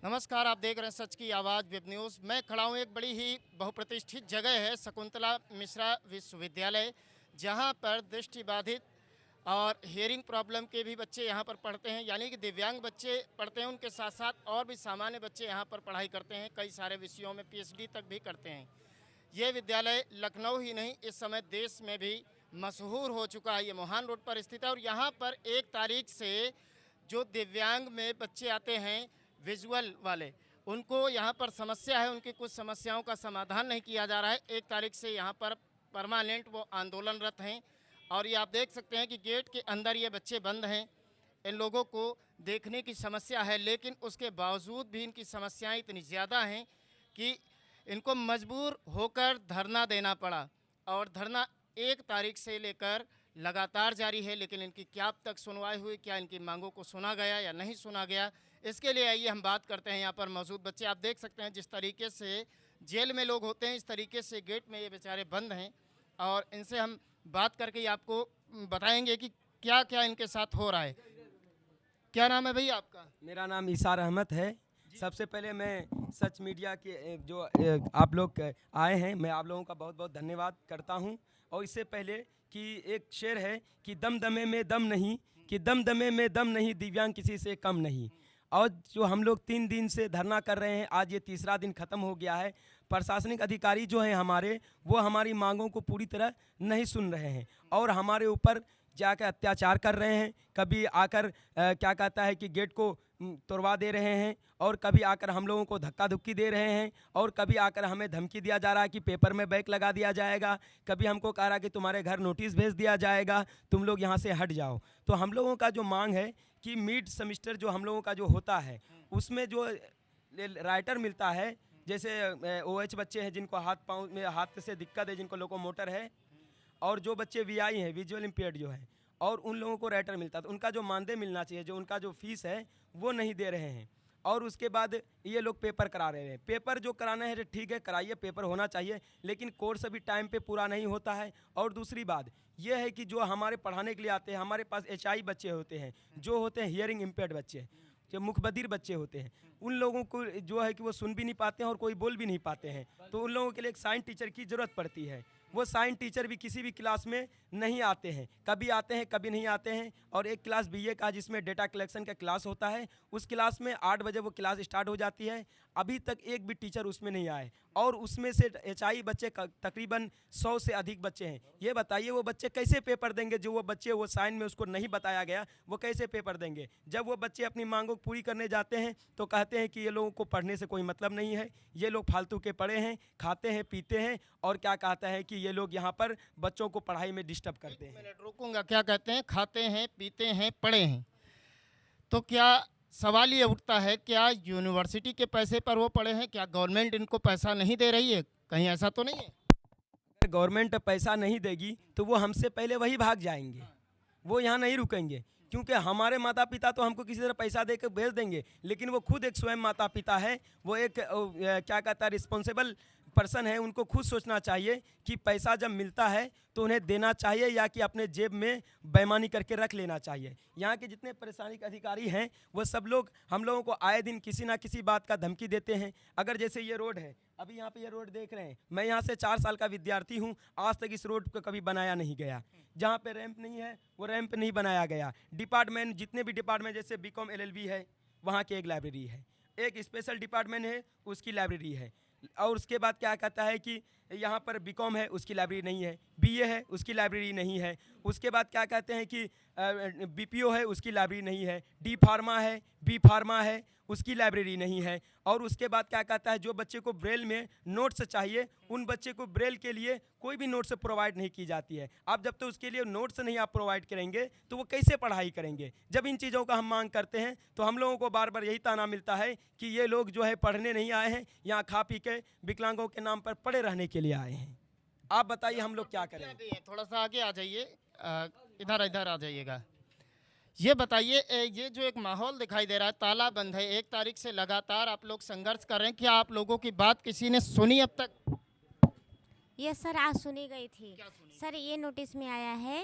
नमस्कार, आप देख रहे हैं सच की आवाज़ वेब न्यूज़। मैं खड़ा हूँ एक बड़ी ही बहुप्रतिष्ठित जगह है शकुंतला मिश्रा विश्वविद्यालय, जहाँ पर दृष्टिबाधित और हियरिंग प्रॉब्लम के भी बच्चे यहाँ पर पढ़ते हैं, यानी कि दिव्यांग बच्चे पढ़ते हैं। उनके साथ साथ और भी सामान्य बच्चे यहाँ पर पढ़ाई करते हैं, कई सारे विषयों में पीएचडी तक भी करते हैं। ये विद्यालय लखनऊ ही नहीं, इस समय देश में भी मशहूर हो चुका है। ये मोहान रोड पर स्थित है और यहाँ पर 1 तारीख से जो दिव्यांग में बच्चे आते हैं, विजुअल वाले, उनको यहाँ पर समस्या है, उनकी कुछ समस्याओं का समाधान नहीं किया जा रहा है। 1 तारीख से यहाँ पर परमानेंट वो आंदोलनरत हैं और ये आप देख सकते हैं कि गेट के अंदर ये बच्चे बंद हैं। इन लोगों को देखने की समस्या है, लेकिन उसके बावजूद भी इनकी समस्याएं इतनी ज़्यादा हैं कि इनको मजबूर होकर धरना देना पड़ा और धरना 1 तारीख से लेकर लगातार जारी है। लेकिन इनकी क्या अब तक सुनवाई हुई, क्या इनकी मांगों को सुना गया या नहीं सुना गया, इसके लिए आइए हम बात करते हैं यहाँ पर मौजूद बच्चे। आप देख सकते हैं जिस तरीके से जेल में लोग होते हैं, इस तरीके से गेट में ये बेचारे बंद हैं और इनसे हम बात करके आपको बताएंगे कि क्या क्या इनके साथ हो रहा है। क्या नाम है भैया आपका? मेरा नाम इसार अहमद है। सबसे पहले मैं सच मीडिया के जो आप लोग आए हैं, मैं आप लोगों का बहुत बहुत धन्यवाद करता हूं। और इससे पहले कि एक शेर है कि दम दमे में दम नहीं, कि दम दमे में दम नहीं, दिव्यांग किसी से कम नहीं। और जो हम लोग 3 दिन से धरना कर रहे हैं, आज ये तीसरा दिन ख़त्म हो गया है। प्रशासनिक अधिकारी जो हैं हमारे, वो हमारी मांगों को पूरी तरह नहीं सुन रहे हैं और हमारे ऊपर जाकर अत्याचार कर रहे हैं। कभी आकर क्या कहता है कि गेट को तोड़वा दे रहे हैं और कभी आकर हम लोगों को धक्का धुक्की दे रहे हैं और कभी आकर हमें धमकी दिया जा रहा है कि पेपर में बैक लगा दिया जाएगा। कभी हमको कह रहा है कि तुम्हारे घर नोटिस भेज दिया जाएगा, तुम लोग यहाँ से हट जाओ। तो हम लोगों का जो मांग है कि मिड सेमेस्टर जो हम लोगों का जो होता है, उसमें जो राइटर मिलता है, जैसे OH बच्चे हैं जिनको हाथ पाँव में हाथ से दिक्कत है, जिनको लोकोमोटर है, और जो बच्चे VI हैं, विजुअल इम्पेयर्ड जो है, और उन लोगों को राइटर मिलता है, तो उनका जो मानदेय मिलना चाहिए, जो उनका जो फीस है वो नहीं दे रहे हैं। और उसके बाद ये लोग पेपर करा रहे हैं। पेपर जो कराना है ठीक है, कराइए, पेपर होना चाहिए, लेकिन कोर्स अभी टाइम पे पूरा नहीं होता है। और दूसरी बात यह है कि जो हमारे पढ़ाने के लिए आते हैं, हमारे पास HI बच्चे होते हैं, जो होते हैं हियरिंग इम्पेयर्ड बच्चे, जो मुखबधिर बच्चे होते हैं, उन लोगों को जो है कि वो सुन भी नहीं पाते हैं और कोई बोल भी नहीं पाते हैं। तो उन लोगों के लिए एक साइन टीचर की ज़रूरत पड़ती है। वो साइन टीचर भी किसी भी क्लास में नहीं आते हैं, कभी आते हैं कभी नहीं आते हैं। और एक क्लास BA का जिसमें डेटा कलेक्शन का क्लास होता है, उस क्लास में 8 बजे वो क्लास स्टार्ट हो जाती है, अभी तक एक भी टीचर उसमें नहीं आए। और उसमें से HI बच्चे तकरीबन 100 से अधिक बच्चे हैं। ये बताइए वो बच्चे कैसे पेपर देंगे? जो वो बच्चे वो साइन में उसको नहीं बताया गया, वो कैसे पेपर देंगे? जब वो बच्चे अपनी मांगों को पूरी करने जाते हैं तो कहते हैं कि ये लोगों को पढ़ने से कोई मतलब नहीं है, ये लोग फालतू के पढ़े हैं, खाते हैं पीते हैं, और क्या कहता है कि ये लोग यहाँ पर बच्चों को पढ़ाई में डिस्टर्ब करते हैं। मिनट रोकूंगा। क्या कहते हैं? खाते हैं पीते हैं पढ़े हैं। तो क्या सवाल ये उठता है, क्या यूनिवर्सिटी के पैसे पर वो पढ़े हैं? क्या गवर्नमेंट इनको पैसा नहीं दे रही है? कहीं ऐसा तो नहीं है? अगर गवर्नमेंट पैसा नहीं देगी तो वो हमसे पहले वही भाग जाएंगे, वो यहाँ नहीं रुकेंगे। क्योंकि हमारे माता पिता तो हमको किसी तरह पैसा दे के भेज देंगे, लेकिन वो खुद एक स्वयं माता पिता है, वो एक क्या कहता है रिस्पॉन्सिबल पर्सन है। उनको खुद सोचना चाहिए कि पैसा जब मिलता है तो उन्हें देना चाहिए या कि अपने जेब में बेईमानी करके रख लेना चाहिए। यहाँ के जितने प्रशासनिक अधिकारी हैं वो सब लोग हम लोगों को आए दिन किसी ना किसी बात का धमकी देते हैं। अगर जैसे ये रोड है, अभी यहाँ पे ये रोड देख रहे हैं, मैं यहाँ से 4 साल का विद्यार्थी हूँ, आज तक इस रोड को कभी बनाया नहीं गया। जहाँ पे रैंप नहीं है वो रैंप नहीं बनाया गया। डिपार्टमेंट जितने भी डिपार्टमेंट, जैसे BCom LLB है, वहाँ की एक लाइब्रेरी है, एक स्पेशल डिपार्टमेंट है उसकी लाइब्रेरी है, और उसके बाद क्या कहता है कि यहाँ पर BCom है उसकी लाइब्रेरी नहीं है, BA है उसकी लाइब्रेरी नहीं है। उसके बाद क्या कहते हैं कि BPO है उसकी लाइब्रेरी नहीं है, D फार्मा है, B फार्मा है उसकी लाइब्रेरी नहीं है। और उसके बाद क्या कहता है जो बच्चे को ब्रेल में नोट्स चाहिए, उन बच्चे को ब्रेल के लिए कोई भी नोट्स प्रोवाइड नहीं की जाती है। आप जब तक उसके लिए नोट्स नहीं आप प्रोवाइड करेंगे तो वो कैसे पढ़ाई करेंगे? जब इन चीज़ों का हम मांग करते हैं तो हम लोगों को बार बार यही ताना मिलता है कि ये लोग जो है पढ़ने नहीं आए हैं, यहाँ खा पी के विकलांगों के नाम पर पड़े रहने के लिए आए हैं। आप बताइए हम लोग क्या करें? थोड़ा सा आगे आ जाइए, इधर इधर आ जाइएगा। ये बताइए, ये जो एक माहौल दिखाई दे रहा है, ताला बंद है, 1 तारीख से लगातार आप लोग संघर्ष कर रहे हैं, क्या आप लोगों की बात किसी ने सुनी अब तक? यस सर, आज सुनी गई थी। क्या सुनी? सर ये नोटिस में आया है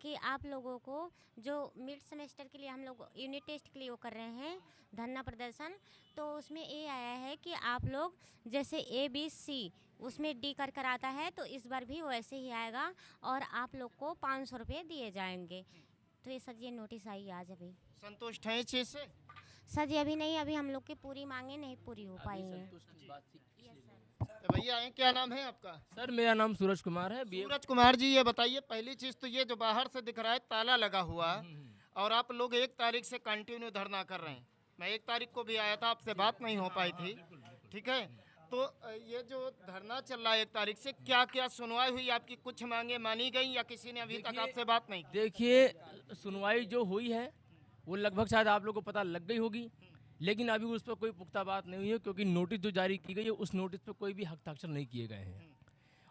कि आप लोगों को जो मिड सेमेस्टर के लिए हम लोग यूनिट टेस्ट के लिए वो कर रहे हैं धरना प्रदर्शन, तो उसमें ये आया है कि आप लोग जैसे ABC उसमें D कर आता है तो इस बार भी वैसे ही आएगा और आप लोग को 500 रुपये दिए जाएंगे। तो ये सर ये नोटिस आई आज अभी। संतुष्ट हैं इस चीज़ से? सर जी अभी नहीं, अभी हम लोग की पूरी मांगे नहीं पूरी हो पाई हैं। तो भैया हैं, क्या नाम है आपका? सर मेरा नाम सूरज कुमार है। सूरज कुमार जी, ये बताइए, पहली चीज़ तो ये जो बाहर से दिख रहा है ताला लगा हुआ और आप लोग 1 तारीख से कंटिन्यू धरना कर रहे हैं। मैं 1 तारीख को भी आया था, आपसे बात नहीं हो पाई थी, ठीक है? तो ये जो धरना चल रहा है 1 तारीख से, क्या क्या सुनवाई हुई आपकी? कुछ मांगे मानी गई या किसी ने अभी तक आपसे बात नहीं की? देखिए, सुनवाई जो हुई है वो लगभग शायद आप लोगों को पता लग गई होगी, लेकिन अभी उस पर कोई पुख्ता बात नहीं हुई है, क्योंकि नोटिस जो जारी की गई है उस नोटिस पर कोई भी हस्ताक्षर नहीं किए गए हैं।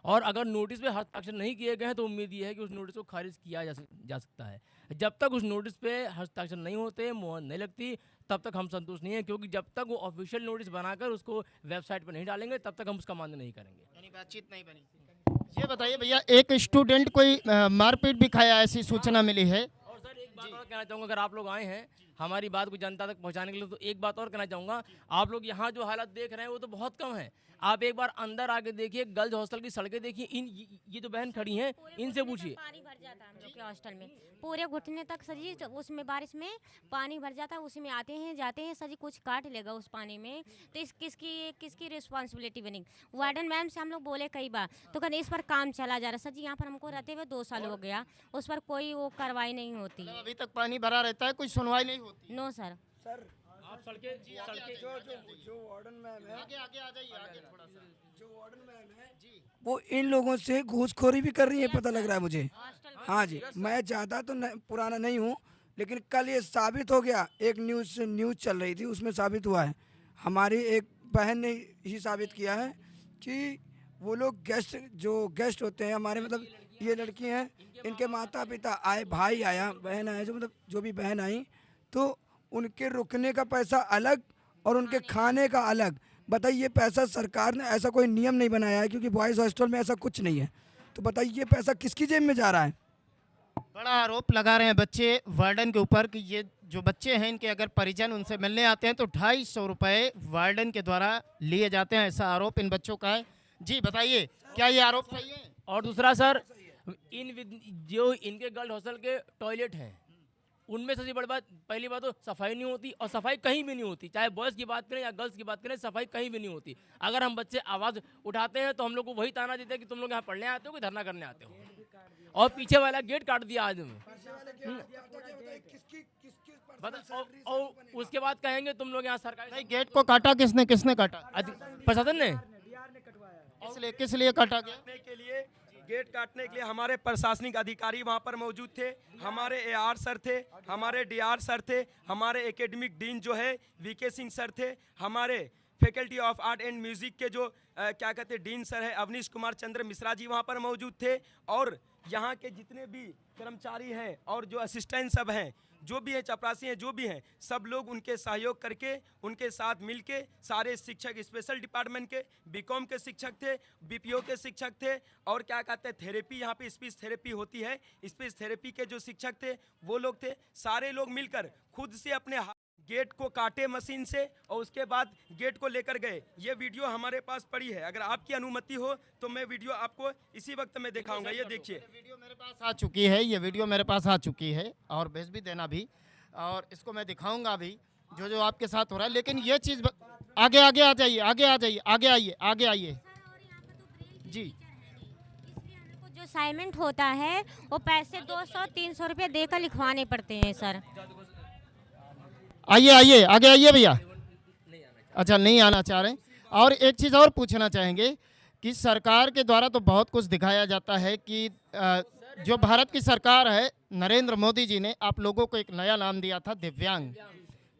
और अगर नोटिस पे हस्ताक्षर नहीं किए गए हैं तो उम्मीद ये है कि उस नोटिस को खारिज किया जा सकता है। जब तक उस नोटिस पे हस्ताक्षर नहीं होते, मोहर नहीं लगती, तब तक हम संतुष्ट नहीं है, क्योंकि जब तक वो ऑफिशियल नोटिस बनाकर उसको वेबसाइट पर नहीं डालेंगे तब तक हम उसका मान्य नहीं करेंगे। यानी बातचीत नहीं बनी। ये बताइए भैया, एक स्टूडेंट कोई मारपीट भी खाया, ऐसी सूचना मिली है? और सर एक बात और कहना चाहूँगा, अगर आप लोग आए हैं हमारी बात को जनता तक पहुंचाने के लिए, तो एक बात और कहना चाहूँगा, आप लोग यहाँ जो हालत देख रहे हैं वो तो बहुत कम है। आप एक बार अंदर आके देखिए, गर्ल्स हॉस्टल की सड़कें देखिए, ये जो बहन खड़ी हैं इनसे पूछिए। पानी भर जाता है हम लोग के हॉस्टल में, पूरे घुटने तक सर जी, उसमें बारिश में पानी भर जाता है, उसी में आते हैं जाते हैं सर जी, कुछ काट लेगा उस पानी में तो किसकी रिस्पॉन्सिबिलिटी बनेगी? वार्डन मैम से हम लोग बोले कई बार, तो कहते इस पर काम चला जा रहा है। सर जी यहाँ पर हमको रहते हुए 2 साल हो गया, उस पर कोई वो कार्रवाई नहीं होती। मतलब अभी तक पानी भरा रहता है, कोई सुनवाई नहीं होती? No sir. आप सड़कें जो वार्डन मैम है, आगे आगे आ जाइए, आगे थोड़ा सा। जो वार्डन मैम है वो इन लोगों से घूसखोरी भी कर रही है, पता लग रहा है मुझे। हाँ जी, मैं ज़्यादा तो पुराना नहीं हूँ, लेकिन कल ये साबित हो गया, एक न्यूज़ चल रही थी उसमें साबित हुआ है, हमारी एक बहन ने ही साबित किया है कि वो लोग गेस्ट होते हैं हमारे, मतलब ये लड़की हैं, इनके माता पिता आए, भाई आया, बहन आया, जो भी बहन आई, तो उनके रुकने का पैसा अलग और उनके खाने का अलग। बताइए, ये पैसा सरकार ने ऐसा कोई नियम नहीं बनाया है, क्योंकि बॉयज़ हॉस्टल में ऐसा कुछ नहीं है, तो बताइए ये पैसा किसकी जेब में जा रहा है? बड़ा आरोप लगा रहे हैं बच्चे वार्डन के ऊपर कि ये जो बच्चे हैं इनके अगर परिजन उनसे मिलने आते हैं तो 250 रुपये वार्डन के द्वारा लिए जाते हैं, ऐसा आरोप इन बच्चों का है। जी बताइए, क्या ये आरोप सही है? और दूसरा सर, जो इनके गर्ल्स हॉस्टल के टॉयलेट हैं उनमें सबसे बड़ी बात, पहली बात तो सफाई नहीं होती, और सफाई कहीं भी नहीं होती, चाहे बॉयज़ की बात करें या गर्ल्स की बात करें, सफाई कहीं भी नहीं होती। अगर हम बच्चे आवाज़ उठाते हैं तो हम लोग को वही ताना देते हैं कि तुम लोग यहाँ पढ़ने आते हो कि धरना करने आते हो, और पीछे वाला गेट काट दिया आज में। और उसके बाद कहेंगे तुम लोग यहाँ सरकारी। नहीं, गेट को काटा किसने काटा? प्रशासन ने। किस लिए काटा गया? के लिए गेट काटने के लिए हमारे प्रशासनिक अधिकारी वहाँ पर मौजूद थे, हमारे AR सर थे, हमारे DR सर थे, हमारे एकेडमिक डीन जो है VK सिंह सर थे, हमारे faculty of art and music के जो क्या कहते हैं डीन सर है अवनीश कुमार चंद्र मिश्रा जी वहाँ पर मौजूद थे, और यहाँ के जितने भी कर्मचारी हैं और जो असिस्टेंट सब हैं, जो भी हैं, चपरासी हैं, जो भी हैं, सब लोग उनके सहयोग करके उनके साथ मिलके, सारे शिक्षक स्पेशल डिपार्टमेंट के, BCom के शिक्षक थे, BPO के शिक्षक थे, और क्या कहते हैं थेरेपी, यहाँ पे स्पीच थेरेपी होती है, स्पीच थेरेपी के जो शिक्षक थे वो लोग थे, सारे लोग मिलकर खुद से अपने गेट को काटे मशीन से और उसके बाद गेट को लेकर गए। ये वीडियो हमारे पास पड़ी है, अगर आपकी अनुमति हो तो मैं वीडियो आपको इसी वक्त में दिखाऊंगा। ये देखिए, वीडियो मेरे पास आ चुकी है, ये वीडियो मेरे पास आ चुकी है और भेज भी देना भी, और इसको मैं दिखाऊंगा भी जो आपके साथ हो रहा है। लेकिन ये चीज़ आगे आगे आ जाइए, आगे आ जाइए, आगे आइए, आगे आइए जी। जो असाइनमेंट होता है वो पैसे 200-300 रुपये देकर लिखवाने पड़ते हैं सर। आइए आइए, आगे आइए भैया। अच्छा, नहीं आना चाह रहे। और एक चीज़ और पूछना चाहेंगे कि सरकार के द्वारा तो बहुत कुछ दिखाया जाता है कि जो भारत की सरकार है, नरेंद्र मोदी जी ने आप लोगों को एक नया नाम दिया था, दिव्यांग,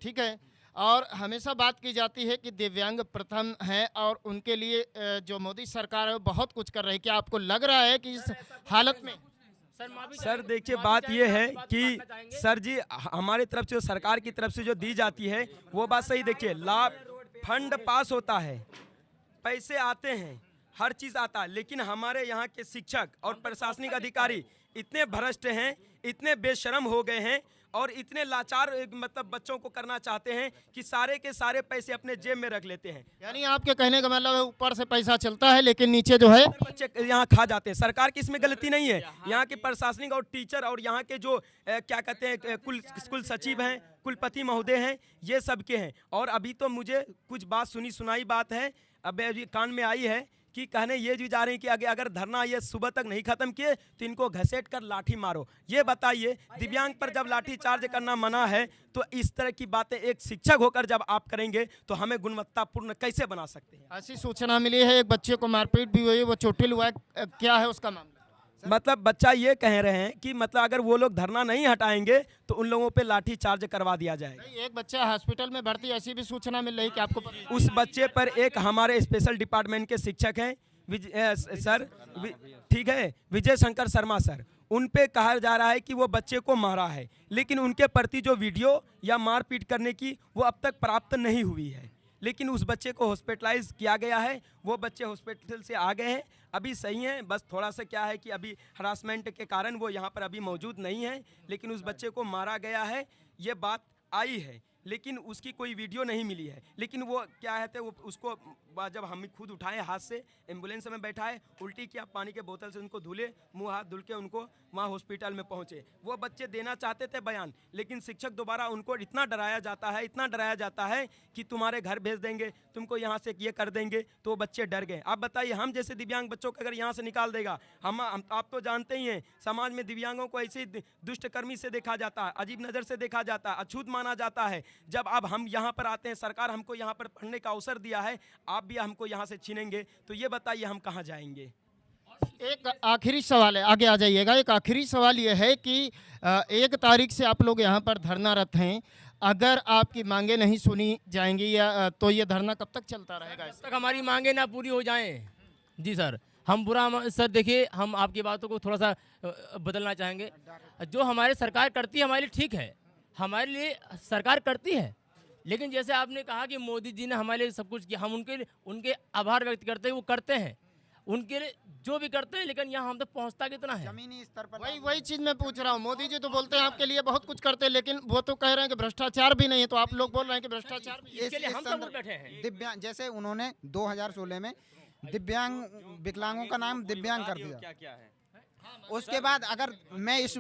ठीक है, और हमेशा बात की जाती है कि दिव्यांग प्रथम हैं और उनके लिए जो मोदी सरकार है वो बहुत कुछ कर रही है। क्या आपको लग रहा है कि इस हालत में? सर देखिए, बात ये है कि सर जी हमारी तरफ से, सरकार की तरफ से जो दी जाती है वो बात सही। देखिए, लाभ फंड पास होता है, पैसे आते हैं, हर चीज़ आता है, लेकिन हमारे यहाँ के शिक्षक और प्रशासनिक अधिकारी इतने भ्रष्ट हैं, इतने बेशरम हो गए हैं और इतने लाचार मतलब बच्चों को करना चाहते हैं कि सारे के सारे पैसे अपने जेब में रख लेते हैं। यानी आपके कहने का मतलब है ऊपर से पैसा चलता है लेकिन नीचे जो है बच्चे यहाँ खा जाते हैं। सरकार की इसमें गलती नहीं है, यहाँ के प्रशासनिक और टीचर और यहाँ के जो क्या कहते हैं कुल सचिव हैं, कुलपति महोदय हैं, ये सब के हैं। और अभी तो मुझे कुछ बात सुनाई बात है, अब अभी कान में आई है कि कहने ये भी जा रहे हैं कि अगर धरना ये सुबह तक नहीं खत्म किए तो इनको घसीट कर लाठी मारो। ये बताइए, दिव्यांग पर जब लाठी चार्ज करना मना है तो इस तरह की बातें एक शिक्षक होकर जब आप करेंगे तो हमें गुणवत्तापूर्ण कैसे बना सकते हैं? ऐसी सूचना मिली है एक बच्चे को मारपीट भी हुई, वो चोटिल हुआ है, क्या है उसका मामला? मतलब बच्चा ये कह रहे हैं कि मतलब अगर वो लोग धरना नहीं हटाएंगे तो उन लोगों पे लाठी चार्ज करवा दिया जाएगा। एक बच्चा हॉस्पिटल में भर्ती, ऐसी भी सूचना मिल रही कि आपको उस बच्चे पर एक हमारे स्पेशल डिपार्टमेंट के शिक्षक हैं ठीक है, विजय शंकर शर्मा सर, उन पे कहा जा रहा है कि वो बच्चे को मारा है, लेकिन उनके प्रति जो वीडियो या मारपीट करने की वो अब तक प्राप्त नहीं हुई है। लेकिन उस बच्चे को हॉस्पिटलाइज किया गया है, वो बच्चे हॉस्पिटल से आ गए हैं, अभी सही हैं। बस थोड़ा सा क्या है कि अभी हरासमेंट के कारण वो यहाँ पर अभी मौजूद नहीं है, लेकिन उस बच्चे को मारा गया है, ये बात आई है, लेकिन उसकी कोई वीडियो नहीं मिली है। लेकिन वो क्या है वो उसको जब हम खुद उठाए हाथ से एम्बुलेंस में बैठाए, उल्टी किया, पानी के बोतल से उनको धुले, मुंह हाथ धुल के उनको वहाँ हॉस्पिटल में पहुँचे। वो बच्चे देना चाहते थे बयान, लेकिन शिक्षक दोबारा उनको इतना डराया जाता है कि तुम्हारे घर भेज देंगे, तुमको यहाँ से ये कर देंगे, तो वो बच्चे डर गए। आप बताइए, हम जैसे दिव्यांग बच्चों को अगर यहाँ से निकाल देगा, हम आप तो जानते ही हैं समाज में दिव्यांगों को ऐसे दुष्टकर्मी से देखा जाता है, अजीब नज़र से देखा जाता है, अछूत माना जाता है। जब अब हम यहाँ पर आते हैं, सरकार हमको यहाँ पर पढ़ने का अवसर दिया है, आप भी हमको यहाँ से छीनेंगे तो ये बताइए हम कहाँ जाएंगे? एक आखिरी सवाल है, आगे आ जाइएगा। एक आखिरी सवाल ये है कि 1 तारीख से आप लोग यहाँ पर धरनारत हैं, अगर आपकी मांगे नहीं सुनी जाएंगी या तो ये धरना कब तक चलता रहेगा? जब तक हमारी मांगे ना पूरी हो जाएं। जी सर, हम सर देखिए, हम आपकी बातों को थोड़ा सा बदलना चाहेंगे। जो हमारी सरकार करती है हमारे लिए ठीक है, हमारे लिए सरकार करती है, लेकिन जैसे आपने कहा कि मोदी जी ने हमारे लिए सब कुछ किया, हम उनके आभार व्यक्त करते हैं, वो करते हैं, उनके लिए जो भी करते हैं, लेकिन यहाँ हम तक पहुँचता कितना है? जमीनी स्तर पर वही चीज मैं पूछ रहा हूँ। मोदी जी तो बोलते हैं आपके लिए बहुत कुछ करते हैं, लेकिन वो तो कह रहे हैं कि भ्रष्टाचार भी नहीं है, तो आप लोग बोल रहे हैं कि भ्रष्टाचार भी है। इसके लिए हम सब बैठे हैं। दिव्यांग, जैसे उन्होंने 2016 में दिव्यांग विकलांगों का नाम दिव्यांग कर दिया। क्या है? उसके बाद अगर मैं इस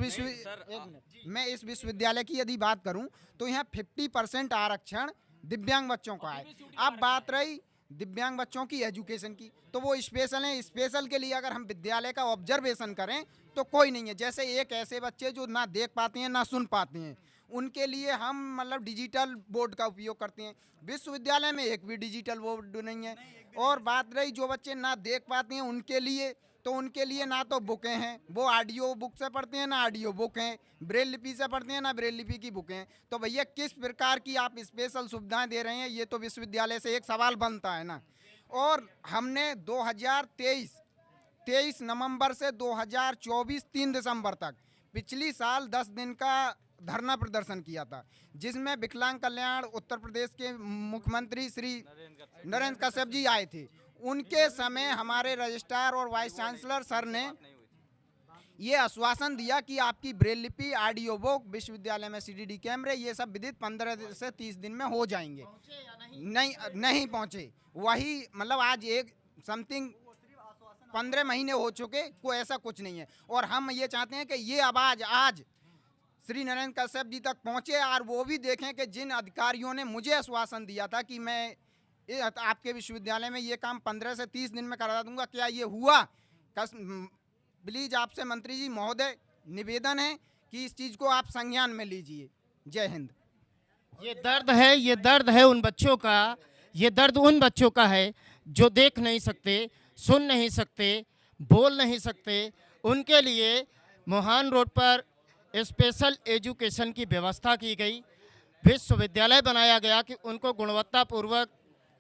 विश्वविद्यालय की यदि बात करूं तो यहाँ 50% आरक्षण दिव्यांग बच्चों का है। अब बात रही दिव्यांग बच्चों की एजुकेशन की, तो वो स्पेशल हैं। स्पेशल के लिए अगर हम विद्यालय का ऑब्जर्वेशन करें तो कोई नहीं है। जैसे एक ऐसे बच्चे जो ना देख पाते हैं ना सुन पाते हैं, उनके लिए हम मतलब डिजिटल बोर्ड का उपयोग करते हैं। विश्वविद्यालय में एक भी डिजिटल बोर्ड नहीं है। और बात रही जो बच्चे ना देख पाते हैं उनके लिए, तो उनके लिए ना तो बुकें हैं, वो ऑडियो बुक से पढ़ते हैं, ना ऑडियो बुक हैं, ब्रेल लिपि से पढ़ते हैं, ना ब्रेल लिपि की बुकें हैं। तो भैया किस प्रकार की आप स्पेशल सुविधाएं दे रहे हैं, ये तो विश्वविद्यालय से एक सवाल बनता है ना। और हमने 2023 नवंबर से 2024 3 दिसंबर तक पिछली साल 10 दिन का धरना प्रदर्शन किया था, जिसमें विकलांग कल्याण उत्तर प्रदेश के मुख्यमंत्री श्री नरेंद्र कश्यप जी आए थे। उनके समय हमारे रजिस्ट्रार और वाइस चांसलर सर ने ये आश्वासन दिया कि आपकी ब्रेल लिपि, ऑडियो बुक, विश्वविद्यालय में CDD कैमरे, ये सब विदित 15 से 30 दिन में हो जाएंगे। नहीं पहुँचे। वही मतलब आज एक समथिंग 15 महीने हो चुके, कोई ऐसा कुछ नहीं है। और हम ये चाहते हैं कि ये आवाज़ आज श्री नरेंद्र कश्यप जी तक पहुँचे, और वो भी देखें कि जिन अधिकारियों ने मुझे आश्वासन दिया था कि मैं आपके विश्वविद्यालय में ये काम 15 से 30 दिन में करा दूंगा, क्या ये हुआ? प्लीज आपसे मंत्री जी महोदय निवेदन है कि इस चीज़ को आप संज्ञान में लीजिए। जय हिंद। ये दर्द है उन बच्चों का, ये दर्द उन बच्चों का है जो देख नहीं सकते, सुन नहीं सकते, बोल नहीं सकते। उनके लिए मोहान रोड पर स्पेशल एजुकेशन की व्यवस्था की गई, विश्वविद्यालय बनाया गया कि उनको गुणवत्तापूर्वक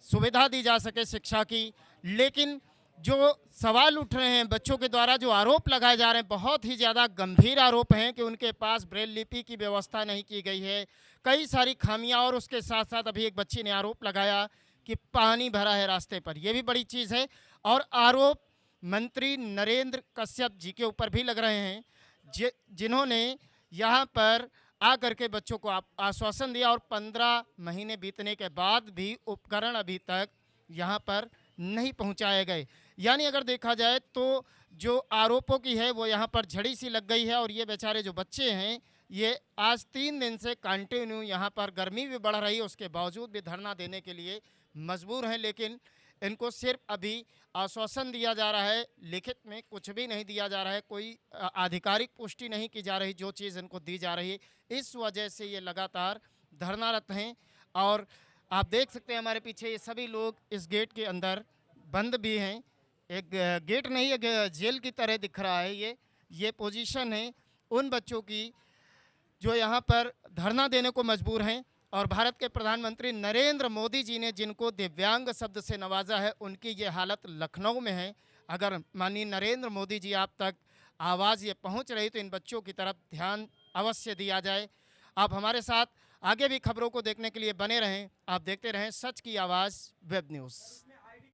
सुविधा दी जा सके शिक्षा की। लेकिन जो सवाल उठ रहे हैं बच्चों के द्वारा, जो आरोप लगाए जा रहे हैं, बहुत ही ज़्यादा गंभीर आरोप हैं कि उनके पास ब्रेल लिपि की व्यवस्था नहीं की गई है, कई सारी खामियां। और उसके साथ साथ अभी एक बच्ची ने आरोप लगाया कि पानी भरा है रास्ते पर, यह भी बड़ी चीज़ है। और आरोप मंत्री नरेंद्र कश्यप जी के ऊपर भी लग रहे हैं, जिन्होंने यहाँ पर आकर के बच्चों को आश्वासन दिया और 15 महीने बीतने के बाद भी उपकरण अभी तक यहाँ पर नहीं पहुँचाए गए। यानी अगर देखा जाए तो जो आरोपों की है वो यहाँ पर झड़ी सी लग गई है और ये बेचारे जो बच्चे हैं ये आज 3 दिन से कंटिन्यू यहाँ पर गर्मी भी बढ़ रही है, उसके बावजूद भी धरना देने के लिए मजबूर हैं। लेकिन इनको सिर्फ अभी आश्वासन दिया जा रहा है, लिखित में कुछ भी नहीं दिया जा रहा है, कोई आधिकारिक पुष्टि नहीं की जा रही जो चीज़ इनको दी जा रही है। इस वजह से ये लगातार धरनारत हैं। और आप देख सकते हैं हमारे पीछे ये सभी लोग इस गेट के अंदर बंद भी हैं। एक गेट नहीं, एक जेल की तरह दिख रहा है। ये पोजीशन है उन बच्चों की जो यहाँ पर धरना देने को मजबूर हैं। और भारत के प्रधानमंत्री नरेंद्र मोदी जी ने जिनको दिव्यांग शब्द से नवाजा है, उनकी ये हालत लखनऊ में है। अगर माननीय नरेंद्र मोदी जी आप तक आवाज़ ये पहुँच रही तो इन बच्चों की तरफ ध्यान अवश्य दिया जाए। आप हमारे साथ आगे भी खबरों को देखने के लिए बने रहें। आप देखते रहें सच की आवाज़ वेब न्यूज़।